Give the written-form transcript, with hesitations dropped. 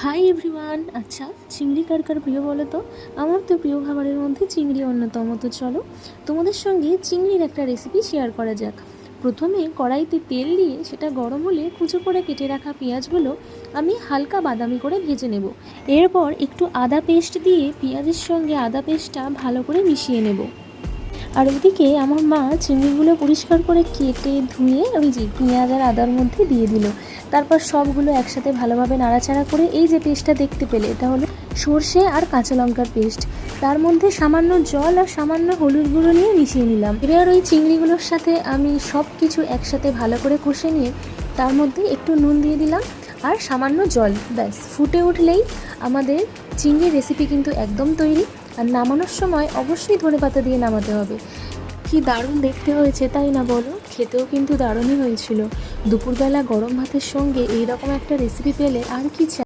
Hi everyone. আচ্ছা, চিংড়ি কার কার প্রিয় বলো তো? আমার তো প্রিয় খাবারের মধ্যে চিংড়ি অন্যতম। তো চলো তোমাদের সঙ্গে চিংড়ির একটা রেসিপি শেয়ার করা যাক। প্রথমে কড়াইতে তেল দিয়ে সেটা গরম হলে কুচো করে কেটে রাখা পেঁয়াজগুলো আমি হালকা বাদামি করে ভেজে নেব। এরপর একটু আদা পেস্ট দিয়ে পেঁয়াজের সঙ্গে আদা পেস্টটা ভালো করে মিশিয়ে নেব। আর ওদিকে আমার মা চিংড়িগুলো পরিষ্কার করে কেটে ধুয়ে ওই যে পেঁয়াজ আর আদার মধ্যে দিয়ে দিল। তারপর সবগুলো একসাথে ভালোভাবে নাড়াচাড়া করে এই যে পেস্টটা দেখতে পেলে, এটা হলো সর্ষে আর কাঁচা লঙ্কার পেস্ট। তার মধ্যে সামান্য জল আর সামান্য হলুদ গুঁড়ো নিয়ে মিশিয়ে নিলাম। এবার ওই চিংড়িগুলোর সাথে আমি সব কিছু একসাথে ভালো করে কষে নিয়ে তার মধ্যে একটু নুন দিয়ে দিলাম আর সামান্য জল। ব্যাস ফুটে উঠলেই আমাদের চিংড়ির রেসিপি কিন্তু একদম তৈরি। আর নামানোর সময় অবশ্যই ধনেপাতা দিয়ে নামাতে হবে। কি দারুণ দেখতে হয়েছে, তাই না বলো? খেতেও কিন্তু দারুণই হয়েছিল। দুপুরবেলা গরম ভাতের সঙ্গে এইরকম একটা রেসিপি পেলে আর কি চাই।